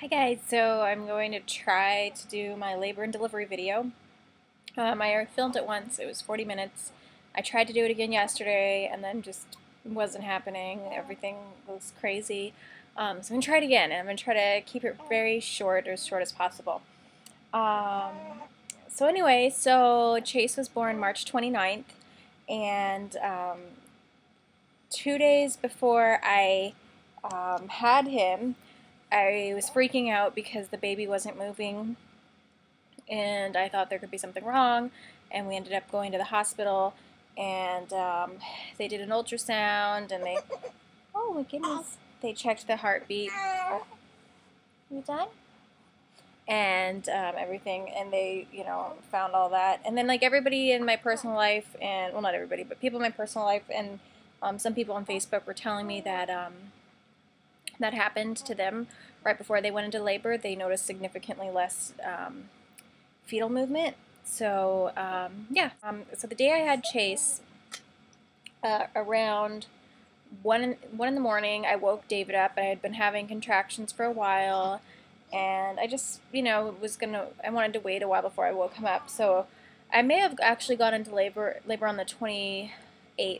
Hi guys, so I'm going to try to do my labor and delivery video. I already filmed it once, it was 40 minutes. I tried to do it again yesterday and then just wasn't happening. Everything was crazy. So I'm going to try it again, and I'm going to try to keep it very short, or as short as possible. Um, so anyway, so Chase was born March 29th, and 2 days before I had him, I was freaking out because the baby wasn't moving, and I thought there could be something wrong, and we ended up going to the hospital, and they did an ultrasound, and oh my goodness, they checked the heartbeat. You done? And everything, and they, found all that. And then, like, everybody in my personal life, and, well, not everybody, but people in my personal life, and some people on Facebook were telling me that that happened to them right before they went into labor. They noticed significantly less fetal movement. So yeah. So the day I had Chase, around one in the morning, I woke David up. I had been having contractions for a while, and I just, I wanted to wait a while before I woke him up. So I may have actually gone into labor on the 28th,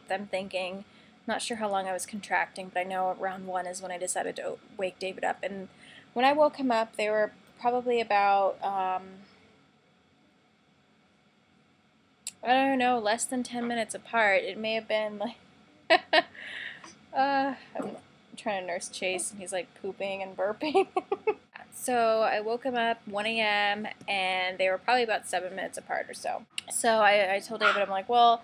I'm thinking. Not sure how long I was contracting, but I know around 1 is when I decided to wake David up. And when I woke him up, they were probably about, I don't know, less than 10 minutes apart. It may have been like, I'm trying to nurse Chase, and he's like pooping and burping. So I woke him up 1 a.m. and they were probably about 7 minutes apart or so. So I told David, I'm like, well,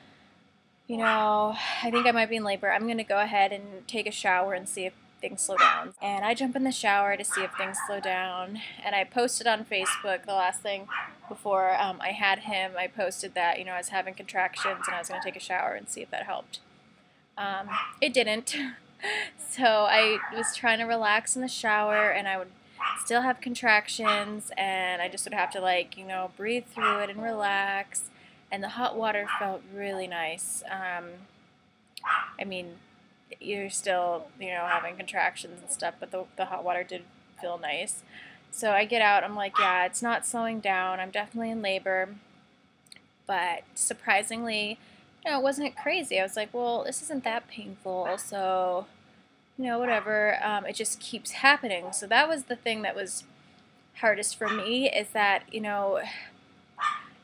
I think I might be in labor. I'm going to go ahead and take a shower and see if things slow down. And I jump in the shower to see if things slow down. And I posted on Facebook the last thing before I had him. I posted that, I was having contractions and I was going to take a shower and see if that helped. It didn't. So I was trying to relax in the shower, and I would still have contractions, and I just would have to, like, breathe through it and relax. And the hot water felt really nice. I mean, you're still, having contractions and stuff, but the hot water did feel nice. So I get out, I'm like, yeah, it's not slowing down. I'm definitely in labor. But surprisingly, it wasn't crazy. I was like, well, this isn't that painful, so, whatever. It just keeps happening. So that was the thing that was hardest for me, is that,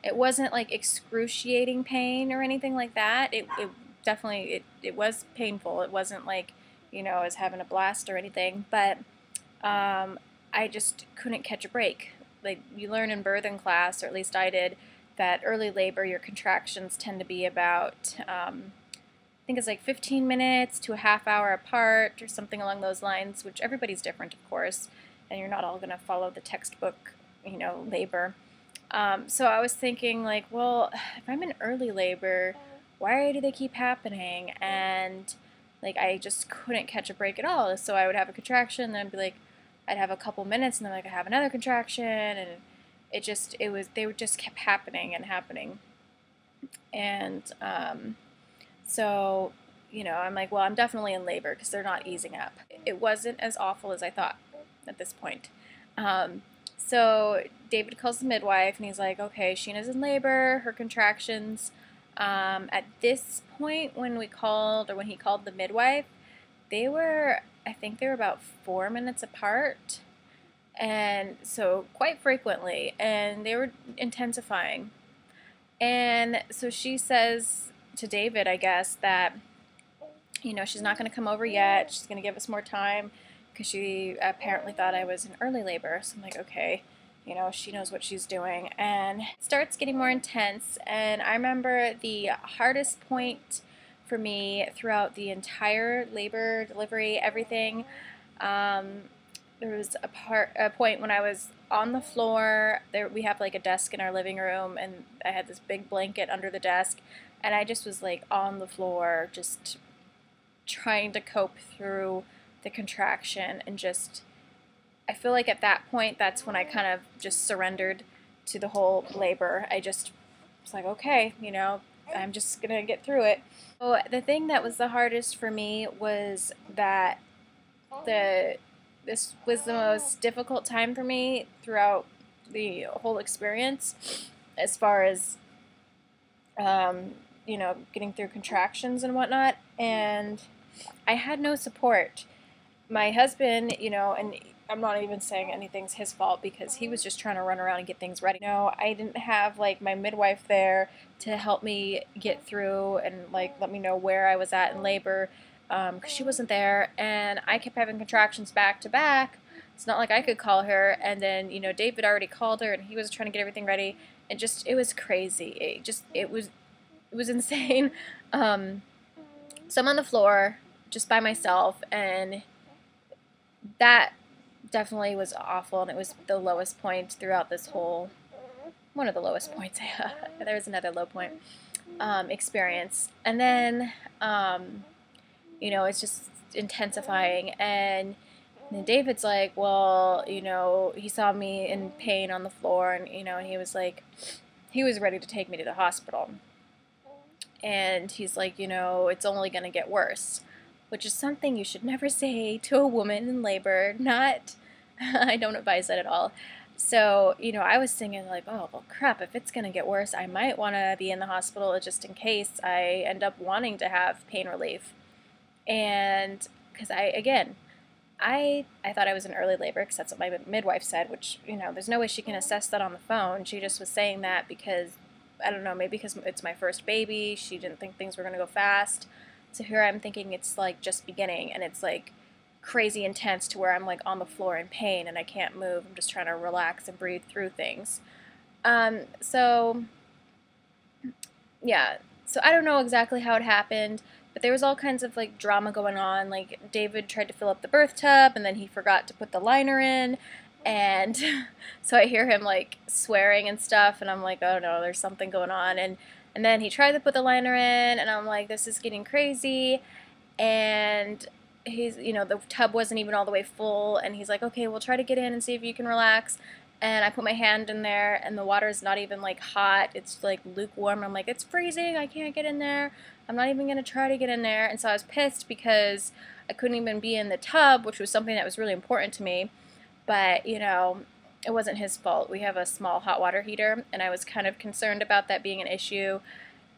it wasn't like excruciating pain or anything like that. It definitely, it was painful. It wasn't like, I was having a blast or anything, but I just couldn't catch a break. Like, you learn in birthing class, or at least I did, that early labor, your contractions tend to be about, I think it's like 15 minutes to a half hour apart, or something along those lines, which everybody's different, of course, and you're not all going to follow the textbook, labor. So I was thinking, like, well, if I'm in early labor, why do they keep happening? And, like, I just couldn't catch a break at all. So I would have a contraction, then I'd be like, I'd have a couple minutes, and then, like, I'd have another contraction, and they just kept happening and happening. And so, I'm like, well, I'm definitely in labor, because they're not easing up. It wasn't as awful as I thought at this point. So David calls the midwife, and he's like, okay, Sheena's in labor, her contractions. At this point, when he called the midwife, I think they were about 4 minutes apart. And so quite frequently, and they were intensifying. And so she says to David, I guess, that, she's not going to come over yet. She's going to give us more time, because she apparently thought I was in early labor. So I'm like, okay, she knows what she's doing. And it starts getting more intense. And I remember the hardest point for me throughout the entire labor, delivery, everything, there was a point when I was on the floor. We have like a desk in our living room, and I had this big blanket under the desk, and I just was like on the floor, just trying to cope through the contraction, and I feel like at that point, that's when I kind of just surrendered to the whole labor. I just was like, okay, I'm just gonna get through it. So the thing that was the hardest for me was that the this was the most difficult time for me throughout the whole experience, as far as you know, getting through contractions and whatnot, and I had no support. My husband, you know, and I'm not even saying anything's his fault because he was just trying to run around and get things ready. No, I didn't have like my midwife there to help me get through and like let me know where I was at in labor, because she wasn't there, and I kept having contractions back to back. It's not like I could call her, and then, you know, David already called her and he was trying to get everything ready, and just, it was crazy. It was insane. So I'm on the floor just by myself, and that definitely was awful, and it was the lowest point throughout this whole, one of the lowest points. There was another low point experience, and then you know, it's just intensifying, and then David's like, well, you know, he saw me in pain on the floor, and you know, and he was like, he was ready to take me to the hospital, and he's like, you know, it's only gonna get worse, which is something you should never say to a woman in labor. Not, I don't advise that at all. So, you know, I was thinking like, oh, well, crap, if it's going to get worse, I might want to be in the hospital just in case I end up wanting to have pain relief. And because I thought I was in early labor because that's what my midwife said, which, you know, there's no way she can assess that on the phone. She just was saying that because, I don't know, maybe because it's my first baby, she didn't think things were going to go fast. So here I'm thinking it's like just beginning, and it's like crazy intense to where I'm like on the floor in pain and I can't move. I'm just trying to relax and breathe through things. So yeah, so I don't know exactly how it happened, but there was all kinds of like drama going on. Like David tried to fill up the birth tub and then he forgot to put the liner in, and so I hear him like swearing and stuff, and I'm like, oh no, there's something going on. And then he tried to put the liner in, and I'm like, this is getting crazy. And he's, you know, the tub wasn't even all the way full, and he's like, okay, we'll try to get in and see if you can relax. And I put my hand in there, and the water's not even like hot, it's like lukewarm. I'm like, it's freezing, I can't get in there, I'm not even gonna try to get in there. And so I was pissed because I couldn't even be in the tub, which was something that was really important to me. But, you know, it wasn't his fault. We have a small hot water heater, and I was kind of concerned about that being an issue.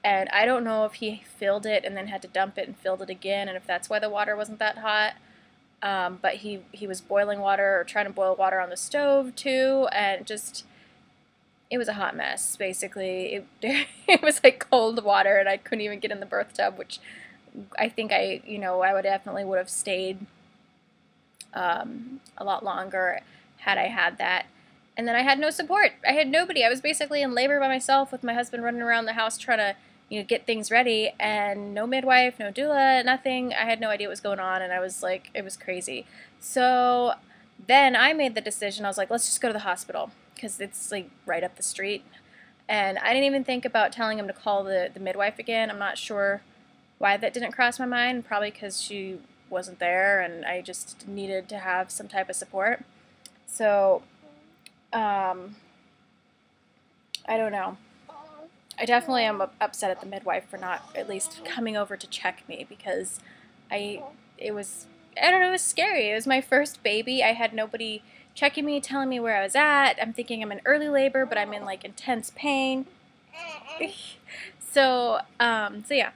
And I don't know if he filled it and then had to dump it and filled it again, and if that's why the water wasn't that hot. But he was boiling water, or trying to boil water on the stove too, and just, it was a hot mess, basically. It was like cold water, and I couldn't even get in the birth tub, which I think you know, I would have stayed a lot longer had I had that. And then I had no support. I had nobody. I was basically in labor by myself with my husband running around the house trying to, you know, get things ready, and no midwife, no doula, nothing. I had no idea what was going on, and I was like, it was crazy. So then I made the decision. I was like, let's just go to the hospital because it's like right up the street. And I didn't even think about telling him to call the midwife again. I'm not sure why that didn't cross my mind. Probably because she wasn't there, and I just needed to have some type of support. So I don't know. I definitely am upset at the midwife for not at least coming over to check me, because I don't know, it was scary. It was my first baby. I had nobody checking me, telling me where I was at. I'm thinking I'm in early labor, but I'm in like intense pain. So yeah.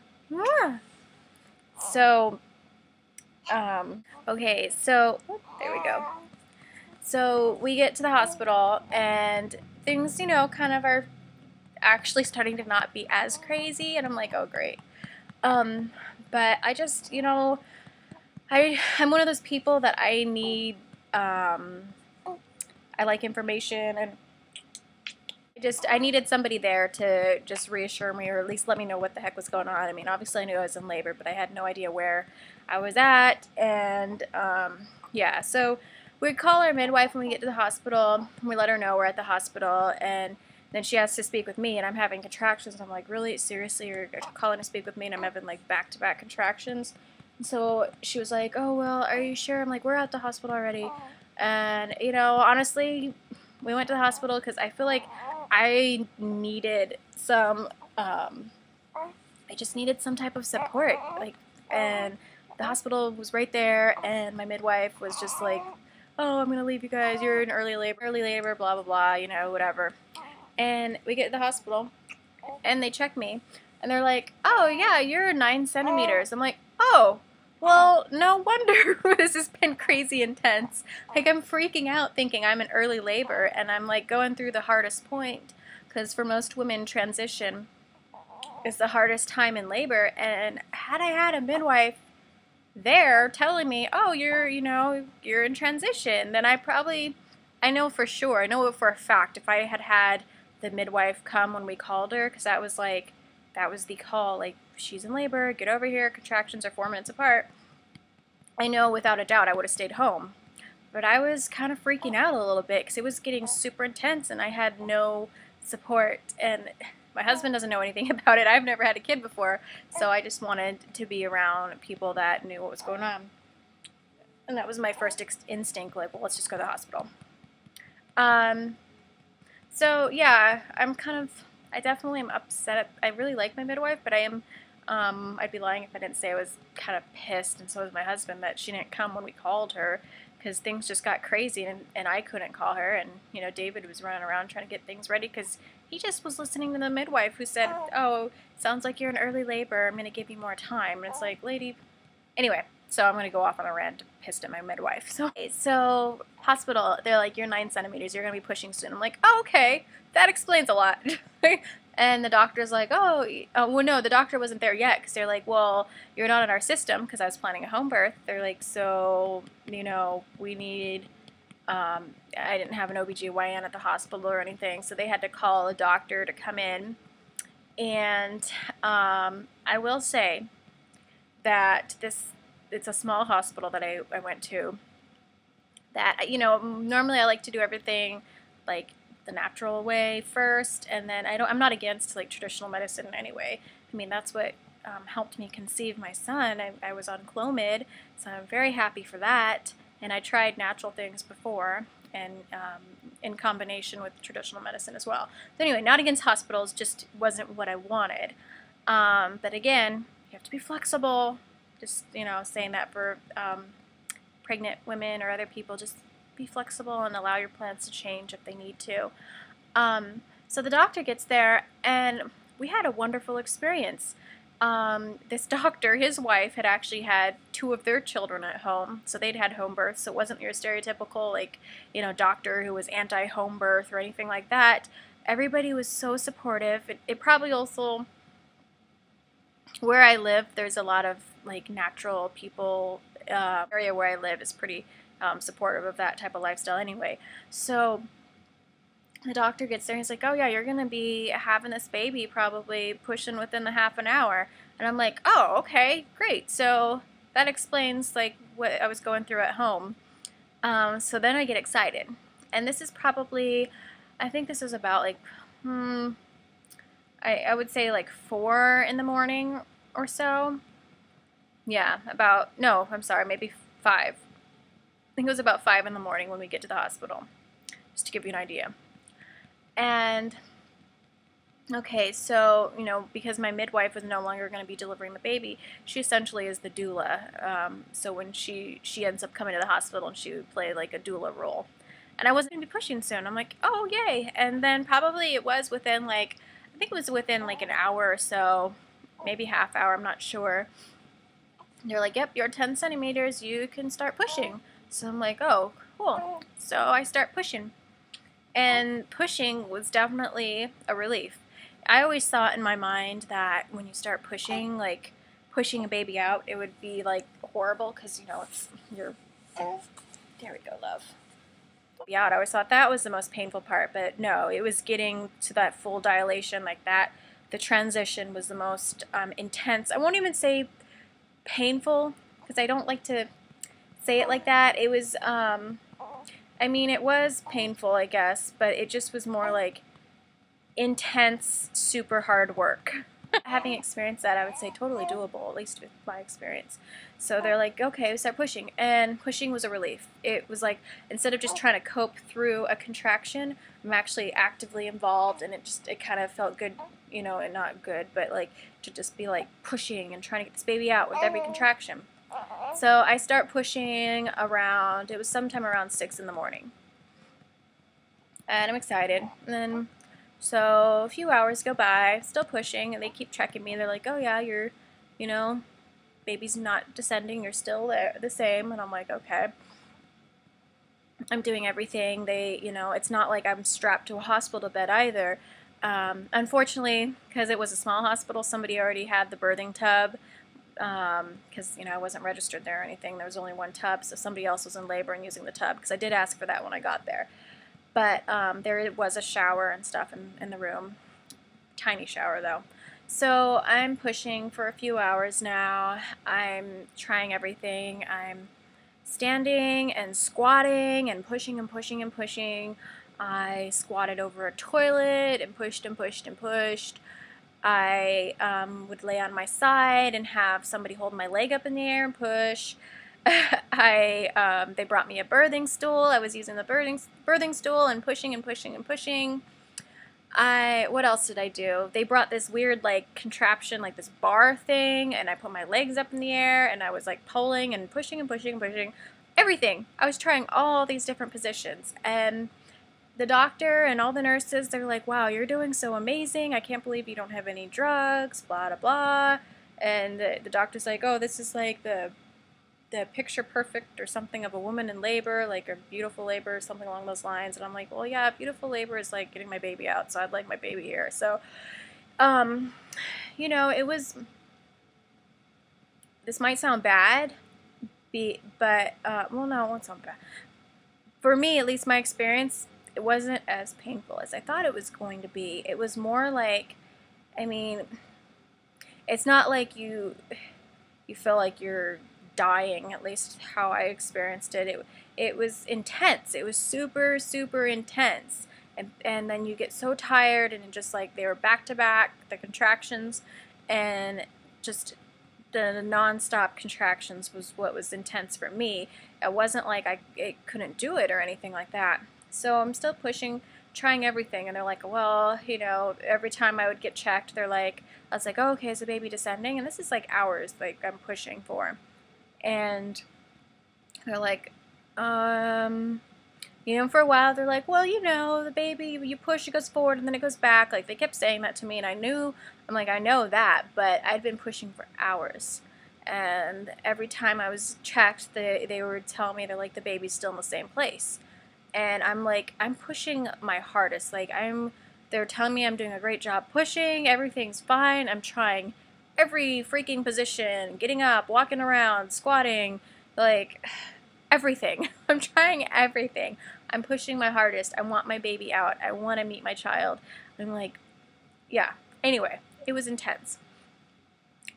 So, okay, so, there we go. So we get to the hospital, and things, you know, kind of are actually starting to not be as crazy, and I'm like, oh great. But I just, you know, I'm one of those people that I need, I like information, and I needed somebody there to just reassure me, or at least let me know what the heck was going on. I mean, obviously I knew I was in labor, but I had no idea where I was at, and yeah, so we'd call our midwife when we get to the hospital, and we let her know we're at the hospital, and then she has to speak with me, and I'm having contractions. I'm like, really? Seriously? You're calling to speak with me? And I'm having like back-to-back contractions. And so she was like, oh, well, are you sure? I'm like, we're at the hospital already. And, you know, honestly, we went to the hospital because I feel like I needed some, I just needed some type of support. Like, and the hospital was right there, and my midwife was just like, oh, I'm gonna leave you guys, you're in early labor, blah blah blah, you know, whatever. And we get to the hospital and they check me and they're like, oh yeah, you're 9 centimeters. I'm like, oh, well, no wonder this has been crazy intense. Like, I'm freaking out thinking I'm in early labor and I'm like going through the hardest point, because for most women, transition is the hardest time in labor. And had I had a midwife there telling me, oh, you're in transition, then I know for sure, I know for a fact, if I had had the midwife come when we called her, because that was the call, like, she's in labor, get over here, contractions are 4 minutes apart, I know without a doubt I would have stayed home. But I was kind of freaking out a little bit because it was getting super intense and I had no support, and my husband doesn't know anything about it. I've never had a kid before, so I just wanted to be around people that knew what was going on. And that was my first instinct, like, well, let's just go to the hospital. So yeah, I definitely am upset. I really like my midwife, but I am, I'd be lying if I didn't say I was kind of pissed, and so was my husband, that she didn't come when we called her, because things just got crazy, and I couldn't call her, and, you know, David was running around trying to get things ready, because he just was listening to the midwife who said, oh, sounds like you're in early labor, I'm going to give you more time, and it's like, lady, anyway. So I'm going to go off on a rant, pissed at my midwife. So hospital, they're like, you're 9 centimeters, you're going to be pushing soon. I'm like, oh, okay, that explains a lot. And the doctor's like, well, no, the doctor wasn't there yet, because they're like, well, you're not in our system, because I was planning a home birth. They're like, so, you know, we need, I didn't have an OBGYN at the hospital or anything, so they had to call a doctor to come in. And I will say that it's a small hospital that I went to, that, you know, normally I like to do everything like the natural way first, and then I'm not against like traditional medicine in any way. I mean, that's what helped me conceive my son. I was on Clomid, so I'm very happy for that, and I tried natural things before, and in combination with traditional medicine as well. But anyway, not against hospitals, just wasn't what I wanted. But again, you have to be flexible. Just, you know, saying that for pregnant women or other people, just be flexible and allow your plans to change if they need to. So the doctor gets there, and we had a wonderful experience. This doctor, his wife, had actually had 2 of their children at home, so they'd had home births, so it wasn't your stereotypical, like, you know, doctor who was anti-home birth or anything like that. Everybody was so supportive. It probably also, where I live, there's a lot of like natural people. Area where I live is pretty supportive of that type of lifestyle anyway. So the doctor gets there and he's like, oh yeah, you're gonna be having this baby probably pushing within the half an hour. And I'm like, oh, okay, great. So that explains like what I was going through at home. So then I get excited, and this is probably, I think this is about like I would say like 4 in the morning or so. Yeah, no, I'm sorry, maybe 5. I think it was about 5 in the morning when we get to the hospital, just to give you an idea. And, okay, so, you know, because my midwife was no longer going to be delivering the baby, she essentially is the doula. So when she ends up coming to the hospital, and she would play like a doula role. And I wasn't going to be pushing soon. I'm like, oh, yay. And then probably it was within like, I think it was within like an hour or so, maybe half hour, I'm not sure. They're like, yep, you're 10 centimeters, you can start pushing. So I'm like, oh, cool. So I start pushing. And pushing was definitely a relief. I always thought in my mind that when you start pushing, like pushing a baby out, it would be like horrible, because, you know, it's there we go, love. Out. I always thought that was the most painful part, but no, it was getting to that full dilation like that. The transition was the most intense. I won't even say painful, because I don't like to say it like that. It was, I mean, it was painful, I guess, but it just was more like intense, super hard work. Having experienced that, I would say totally doable, at least with my experience. So they're like, okay, we start pushing, and pushing was a relief. It was like, instead of just trying to cope through a contraction, I'm actually actively involved, and it kind of felt good, you know, and not good, but like to just be like pushing and trying to get this baby out with every contraction. So I start pushing around, it was sometime around 6 in the morning. And I'm excited. And then, so a few hours go by, still pushing, and they keep checking me. They're like, oh yeah, you're, you know, baby's not descending, you're still there, the same. And I'm like, okay. I'm doing everything. They, you know, it's not like I'm strapped to a hospital bed either. Unfortunately, because it was a small hospital, somebody already had the birthing tub. Because, you know, I wasn't registered there or anything. There was only one tub, so somebody else was in labor and using the tub, because I did ask for that when I got there. But there was a shower and stuff in the room. Tiny shower, though. So I'm pushing for a few hours now. I'm trying everything. I'm standing and squatting and pushing and pushing and pushing. I squatted over a toilet and pushed and pushed and pushed. I would lay on my side and have somebody hold my leg up in the air and push. They brought me a birthing stool. I was using the birthing stool and pushing and pushing and pushing. What else did I do? They brought this weird like contraption, like this bar thing, and I put my legs up in the air and I was like pulling and pushing and pushing and pushing. Everything. I was trying all these different positions, and the doctor and all the nurses, they're like, wow, you're doing so amazing. I can't believe you don't have any drugs, blah, blah, blah. And the doctor's like, oh, this is like the picture perfect or something of a woman in labor, like a beautiful labor, something along those lines. And I'm like, well, yeah, beautiful labor is like getting my baby out, so I'd like my baby here. So, you know, this might sound bad, but, well, no, it won't sound bad. For me, at least my experience, it wasn't as painful as I thought it was going to be. It was more like, I mean, it's not like you feel like you're dying, at least how I experienced it. It was intense. It was super, super intense. And then you get so tired, and just like they were back to back, the contractions, and just the non-stop contractions was what was intense for me. It wasn't like I couldn't do it or anything like that. So I'm still pushing, trying everything, and they're like, well, you know, every time I would get checked, they're like, I was like, oh, okay, is the baby descending? And this is like hours, like I'm pushing for. And they're like, you know, for a while, they're like, well, you know, the baby, you push, it goes forward, and then it goes back. Like, they kept saying that to me, and I'm like, I know that, but I'd been pushing for hours. And every time I was checked, they would tell me, they're like, the baby's still in the same place. And I'm like, I'm pushing my hardest. Like, they're telling me I'm doing a great job pushing, everything's fine, I'm trying every freaking position, getting up, walking around, squatting, like, everything. I'm trying everything. I'm pushing my hardest. I want my baby out. I want to meet my child. I'm like, yeah. Anyway, it was intense.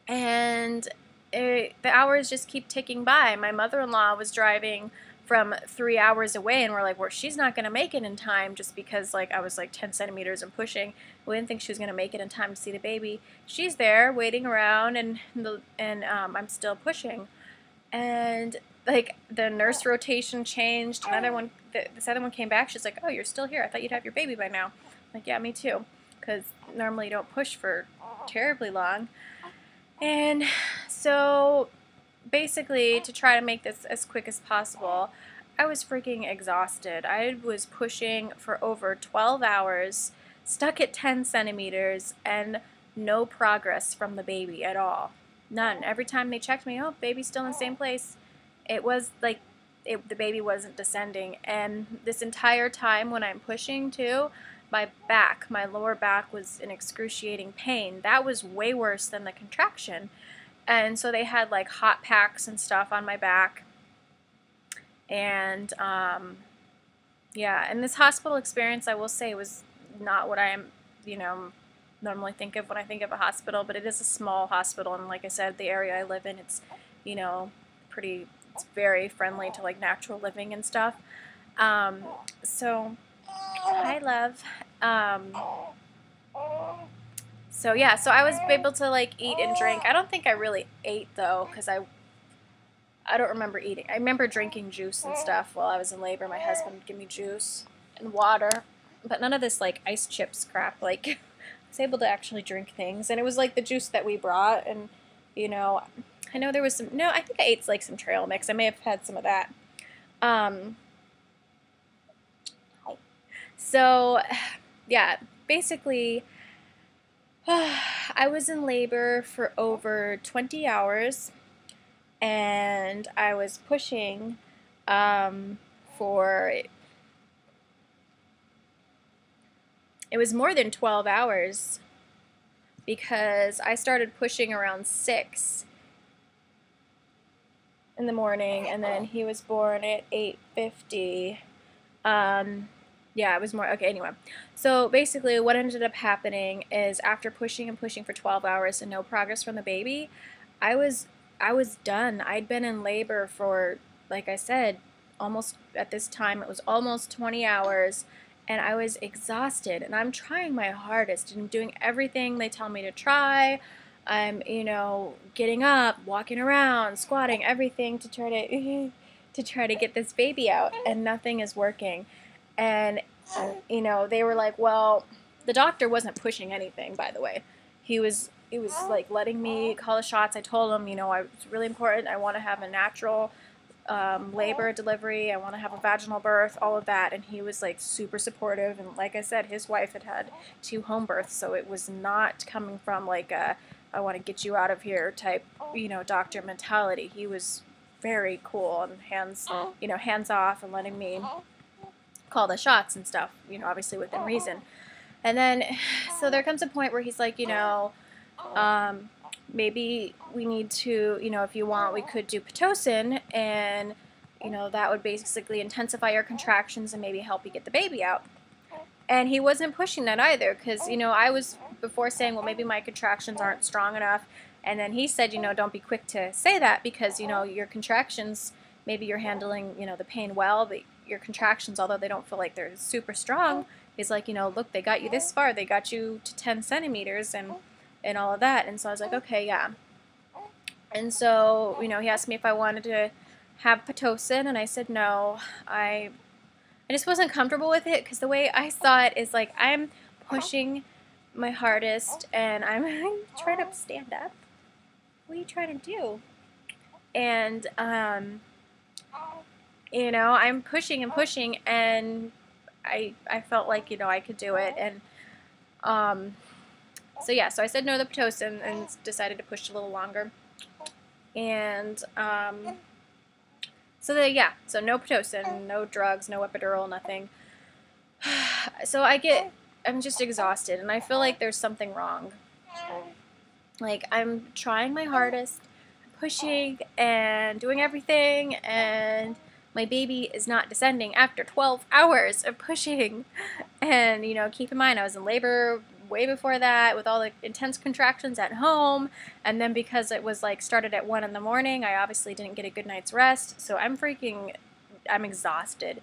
And the hours just keep ticking by. My mother-in-law was driving from 3 hours away, and we're like, well, she's not going to make it in time, just because like I was like 10 centimeters and pushing. We didn't think she was going to make it in time to see the baby. She's there waiting around, and I'm still pushing. And like the nurse rotation changed. Another one, this other one came back. She's like, oh, you're still here. I thought you'd have your baby by now. I'm like, yeah, me too, because normally you don't push for terribly long. And so basically, to try to make this as quick as possible, I was freaking exhausted. I was pushing for over 12 hours, stuck at 10 centimeters, and no progress from the baby at all. None. Every time they checked me, oh, baby's still in the same place. It was like the baby wasn't descending. And this entire time when I'm pushing too, my lower back was in excruciating pain. That was way worse than the contraction. And so they had like hot packs and stuff on my back. And yeah, and this hospital experience, I will say, was not what I am, you know, normally think of when I think of a hospital, but it is a small hospital, and like I said, the area I live in, it's, you know, it's very friendly to like natural living and stuff. So, hi love. So yeah, so I was able to like eat and drink. I don't think I really ate though, because I don't remember eating. I remember drinking juice and stuff while I was in labor. My husband would give me juice and water, but none of this like ice chips crap. Like, I was able to actually drink things, and it was like the juice that we brought, and you know, I know there was some, no, I think I ate like some trail mix. I may have had some of that. So, yeah, basically, I was in labor for over 20 hours, and I was pushing for, it was more than 12 hours, because I started pushing around 6 in the morning, and then he was born at 8:50. Yeah, it was more, okay, anyway. So basically what ended up happening is, after pushing and pushing for 12 hours and no progress from the baby, I was done. I'd been in labor for, like I said, almost, at this time, it was almost 20 hours, and I was exhausted, and I'm trying my hardest and doing everything they tell me to try. I'm, you know, getting up, walking around, squatting, everything to try to get this baby out, and nothing is working. And, you know, they were like, well, the doctor wasn't pushing anything, by the way. He was like letting me call the shots. I told him, you know, it's really important. I want to have a natural labor, delivery. I want to have a vaginal birth, all of that. And he was like super supportive. And like I said, his wife had had 2 home births, so it was not coming from like a, I want to get you out of here type, you know, doctor mentality. He was very cool and hands off, and letting me call the shots and stuff, you know, obviously within reason. And then, so there comes a point where he's like, you know, maybe we need to, you know, if you want, we could do Pitocin, and, you know, that would basically intensify your contractions and maybe help you get the baby out. And he wasn't pushing that either, because, you know, I was before saying, well, maybe my contractions aren't strong enough. And then he said, you know, don't be quick to say that, because, you know, your contractions, maybe you're handling, you know, the pain well, but your contractions, although they don't feel like they're super strong, he's like, you know, look, they got you this far, they got you to 10 centimeters and all of that. And so I was like, okay, yeah. And so, you know, he asked me if I wanted to have Pitocin, and I said no. I just wasn't comfortable with it, because the way I saw it is like, I'm pushing my hardest, and I'm trying to stand up. What are you trying to do? And, you know, I'm pushing and pushing, and I felt like, you know, I could do it. And so yeah, so I said no to the Pitocin and decided to push a little longer. And so yeah, so no Pitocin, no drugs, no epidural, nothing. So I'm just exhausted, and I feel like there's something wrong. Like, I'm trying my hardest, pushing and doing everything, and my baby is not descending after 12 hours of pushing. And, you know, keep in mind, I was in labor way before that with all the intense contractions at home, and then because it was like started at 1 in the morning, I obviously didn't get a good night's rest, so I'm exhausted.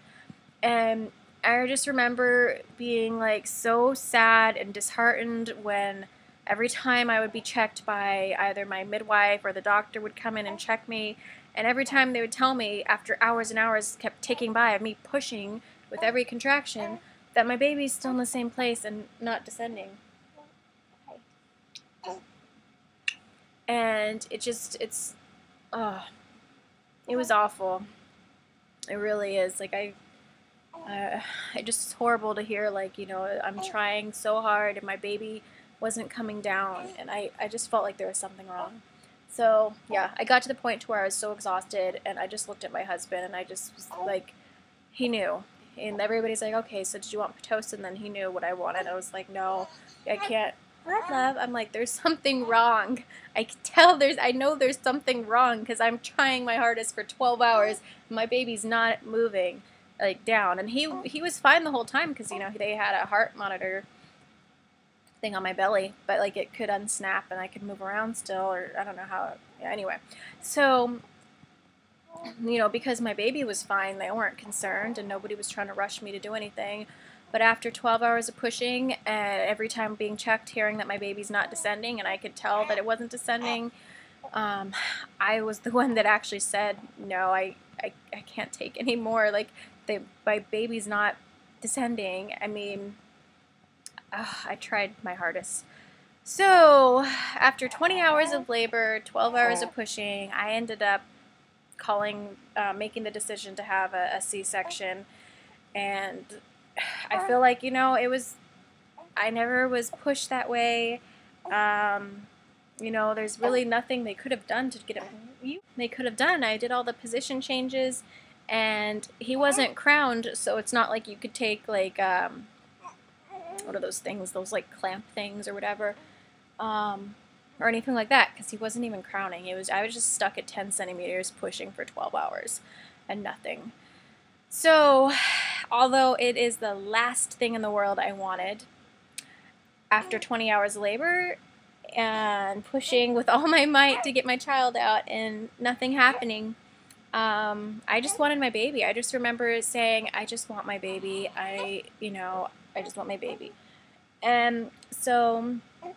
And I just remember being like so sad and disheartened when every time I would be checked by either my midwife or the doctor would come in and check me, and every time they would tell me, after hours and hours kept ticking by of me pushing with every contraction, that my baby's still in the same place and not descending. And it was awful. It really is. Like, it just is horrible to hear, like, you know, I'm trying so hard and my baby wasn't coming down, and I just felt like there was something wrong. So yeah, I got to the point to where I was so exhausted, and I just looked at my husband, and I just was like, he knew. And everybody's like, okay, so did you want Pitocin? Then he knew what I wanted. I was like, no, I can't. What, love? I'm like, there's something wrong. I can tell I know there's something wrong, because I'm trying my hardest for 12 hours, and my baby's not moving, like, down. And he was fine the whole time, because, you know, they had a heart monitor thing on my belly, but like it could unsnap and I could move around still, or I don't know how. Yeah, anyway, so, you know, because my baby was fine, they weren't concerned, and nobody was trying to rush me to do anything. But after 12 hours of pushing, and every time being checked, hearing that my baby's not descending, and I could tell that it wasn't descending, I was the one that actually said, no, I can't take any more. Like, my baby's not descending. I mean, I tried my hardest. So after 20 hours of labor, 12 hours of pushing, I ended up making the decision to have a C-section. And I feel like, I never was pushed that way. There's really nothing they could have done to get it. They could have done. I did all the position changes, and he wasn't crowned, so it's not like you could take, like, what are those things? Those, like, clamp things or whatever, or anything like that, because he wasn't even crowning. I was just stuck at 10 centimeters pushing for 12 hours and nothing. So, although it is the last thing in the world I wanted, after 20 hours of labor and pushing with all my might to get my child out and nothing happening, I just wanted my baby. I just remember saying, I just want my baby. I just want my baby. And so I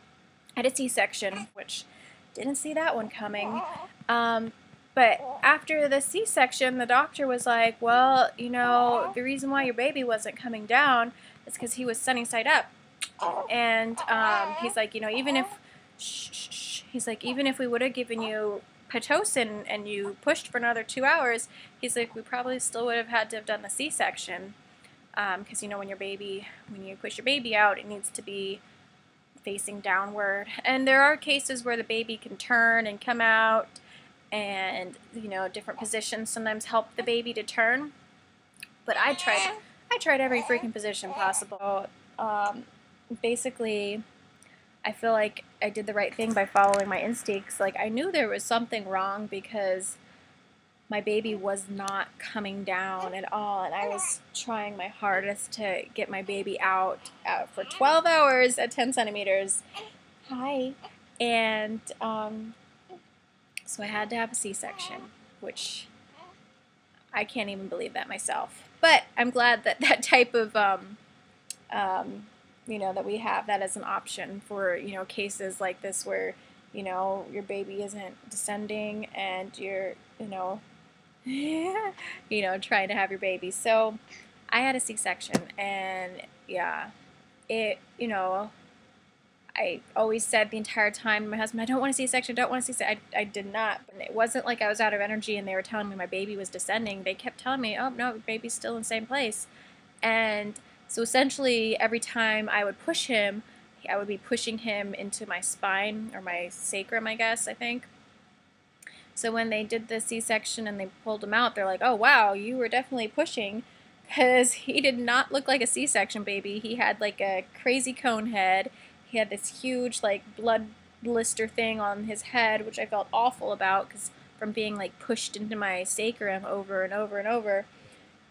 had a C-section, which didn't see that one coming. But after the C-section, the doctor was like, well, the reason why your baby wasn't coming down is because he was sunny side up. And he's like, even if we would have given you Pitocin and you pushed for another 2 hours, he's like, we probably still would have had to have done the C-section. Because, when you push your baby out, it needs to be facing downward. And there are cases where the baby can turn and come out, and, different positions sometimes help the baby to turn. But I tried every freaking position possible. Basically, I feel like I did the right thing by following my instincts. Like, I knew there was something wrong because my baby was not coming down at all, and I was trying my hardest to get my baby out for 12 hours at 10 centimeters. Hi. And so I had to have a C-section, which I can't even believe that myself. But I'm glad that that type of, that we have that as an option for, cases like this where, your baby isn't descending and you're, trying to have your baby. So I had a C-section, and yeah, I always said the entire time to my husband, I don't want a C-section, I don't want a C-section. I did not. It wasn't like I was out of energy and they were telling me my baby was descending. They kept telling me, oh, no, baby's still in the same place. And so essentially every time I would push him, I would be pushing him into my spine, or my sacrum, I guess, I think. So when they did the C-section and they pulled him out, they're like, oh, wow, you were definitely pushing, because he did not look like a C-section baby. He had like a crazy cone head. He had this huge, like, blood blister thing on his head, which I felt awful about, because from being, like, pushed into my sacrum over and over and over,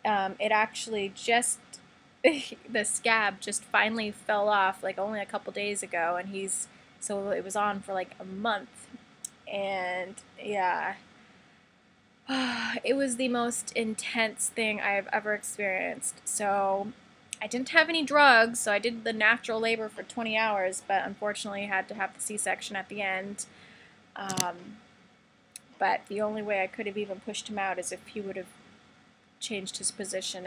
it actually just, the scab just finally fell off, like, only a couple days ago, and so it was on for, like, a month. And, yeah, it was the most intense thing I've ever experienced. So I didn't have any drugs, so I did the natural labor for 20 hours, but unfortunately had to have the C-section at the end. But the only way I could have even pushed him out is if he would have changed his position,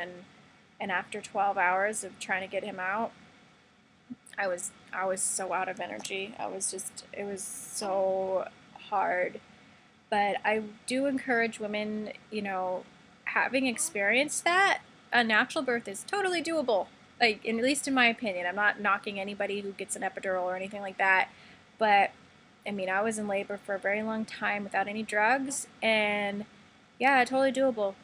and after 12 hours of trying to get him out, I was so out of energy. It was so hard. But I do encourage women, having experienced that, a natural birth is totally doable. Like, at least in my opinion. I'm not knocking anybody who gets an epidural or anything like that. But, I mean, I was in labor for a very long time without any drugs. And, yeah, totally doable.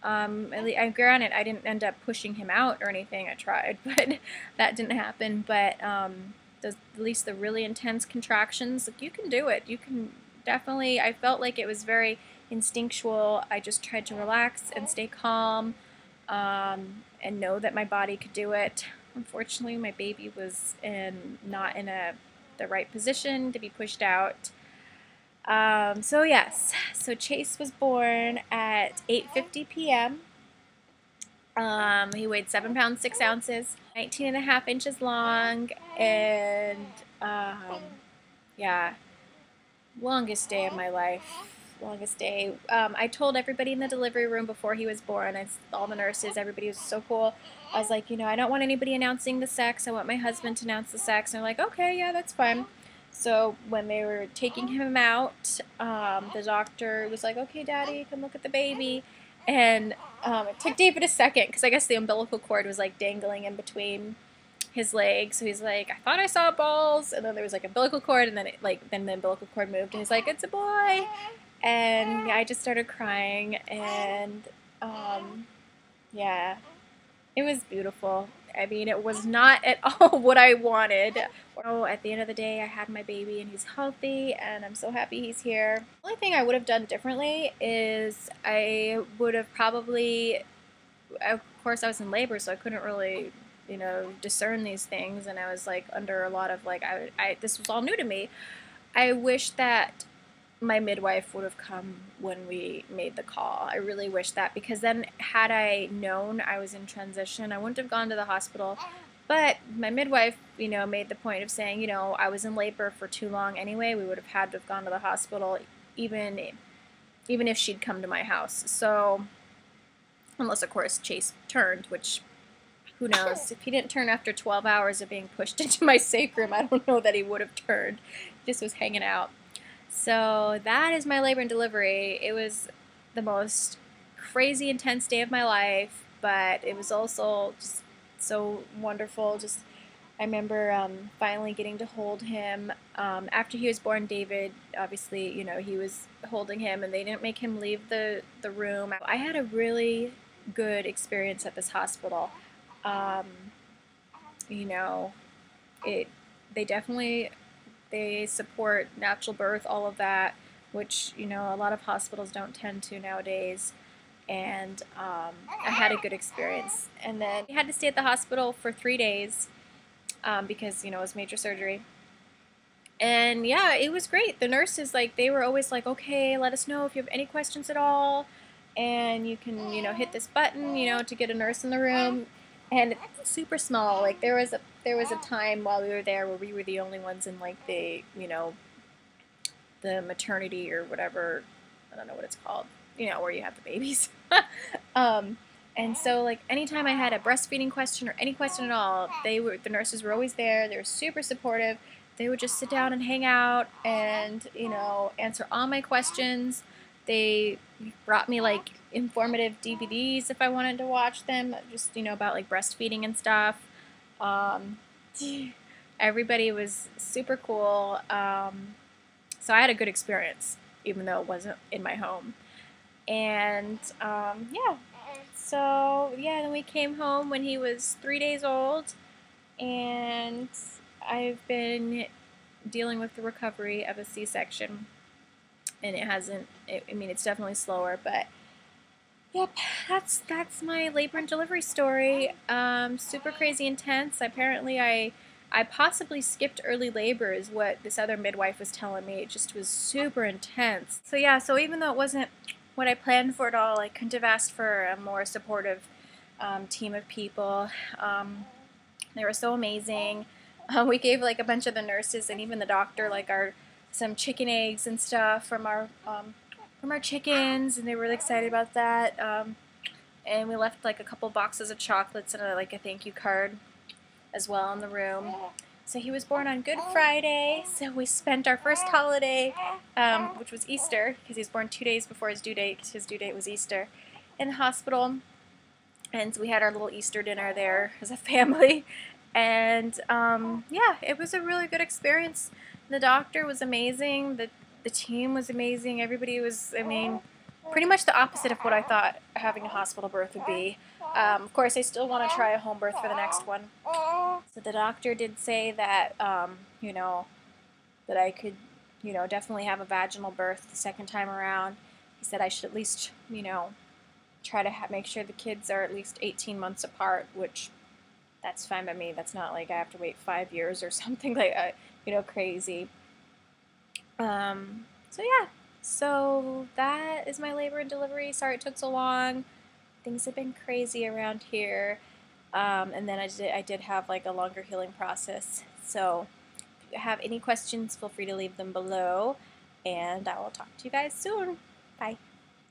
Granted, I didn't end up pushing him out or anything. I tried, but that didn't happen. But at least the really intense contractions, like, you can do it. You can definitely, I felt like it was very instinctual. I just tried to relax and stay calm, and know that my body could do it. Unfortunately, my baby was not in the right position to be pushed out. So yes, so Chase was born at 8:50 p.m. He weighed 7 pounds 6 ounces, 19.5 inches long, and yeah, longest day of my life. Longest day. I told everybody in the delivery room before he was born, all the nurses, everybody was so cool. I was like, I don't want anybody announcing the sex. I want my husband to announce the sex. And they're like, okay, yeah, that's fine. So when they were taking him out, the doctor was like, "Okay, Daddy, come look at the baby." And it took David a second because I guess the umbilical cord was like dangling in between his legs. So he's like, "I thought I saw balls," and then there was like umbilical cord, and then then the umbilical cord moved, and he's like, "It's a boy." And yeah, I just started crying, and yeah, it was beautiful. I mean, it was not at all what I wanted. So at the end of the day, I had my baby and he's healthy and I'm so happy he's here. The only thing I would have done differently is I would have probably, of course I was in labor, so I couldn't really, discern these things, and I was like under a lot of like, this was all new to me. I wish that my midwife would have come when we made the call. I really wish that, because then had I known I was in transition, I wouldn't have gone to the hospital. But my midwife, made the point of saying, I was in labor for too long anyway. We would have had to have gone to the hospital even if she'd come to my house. So, unless of course Chase turned, which who knows. If he didn't turn after 12 hours of being pushed into my sacrum, I don't know that he would have turned. He just was hanging out. So that is my labor and delivery. It was the most crazy intense day of my life, but it was also just so wonderful. I remember finally getting to hold him. After he was born, David, obviously, he was holding him, and they didn't make him leave the room. I had a really good experience at this hospital. They support natural birth, all of that, which, a lot of hospitals don't tend to nowadays. And I had a good experience. And then we had to stay at the hospital for 3 days because, it was major surgery. And yeah, it was great. The nurses, they were always like, "Okay, let us know if you have any questions at all. And you can, hit this button, to get a nurse in the room." And it's super small. Like there was a time while we were there where we were the only ones in the maternity or whatever. I don't know what it's called. Where you have the babies. And so anytime I had a breastfeeding question or any question at all, the nurses were always there. They were super supportive. They would just sit down and hang out and answer all my questions. They brought me informative DVDs if I wanted to watch them, just about breastfeeding and stuff. Everybody was super cool. So I had a good experience, even though it wasn't in my home. And yeah, so yeah, then we came home when he was 3 days old, and I've been dealing with the recovery of a C-section, and it's definitely slower, but yep, that's my labor and delivery story. Super crazy intense. Apparently I possibly skipped early labor is what this other midwife was telling me. It just was super intense. So yeah, so even though it wasn't what I planned for at all, I couldn't have asked for a more supportive team of people. They were so amazing. We gave a bunch of the nurses and even the doctor some chicken eggs and stuff from our chickens, and they were really excited about that. And we left a couple boxes of chocolates and a thank you card as well in the room. So he was born on Good Friday, so we spent our first holiday, which was Easter, because he was born 2 days before his due date, because his due date was Easter, in the hospital. And so we had our little Easter dinner there as a family. And yeah, it was a really good experience. The doctor was amazing. The team was amazing. Everybody was, pretty much the opposite of what I thought having a hospital birth would be. Of course, I still want to try a home birth for the next one. So the doctor did say that, that I could, definitely have a vaginal birth the second time around. He said I should at least, try to make sure the kids are at least 18 months apart, which that's fine by me. That's not like I have to wait 5 years or something crazy. So yeah, so that is my labor and delivery. Sorry it took so long. Things have been crazy around here. And then I did have a longer healing process. So if you have any questions, feel free to leave them below, and I will talk to you guys soon. Bye.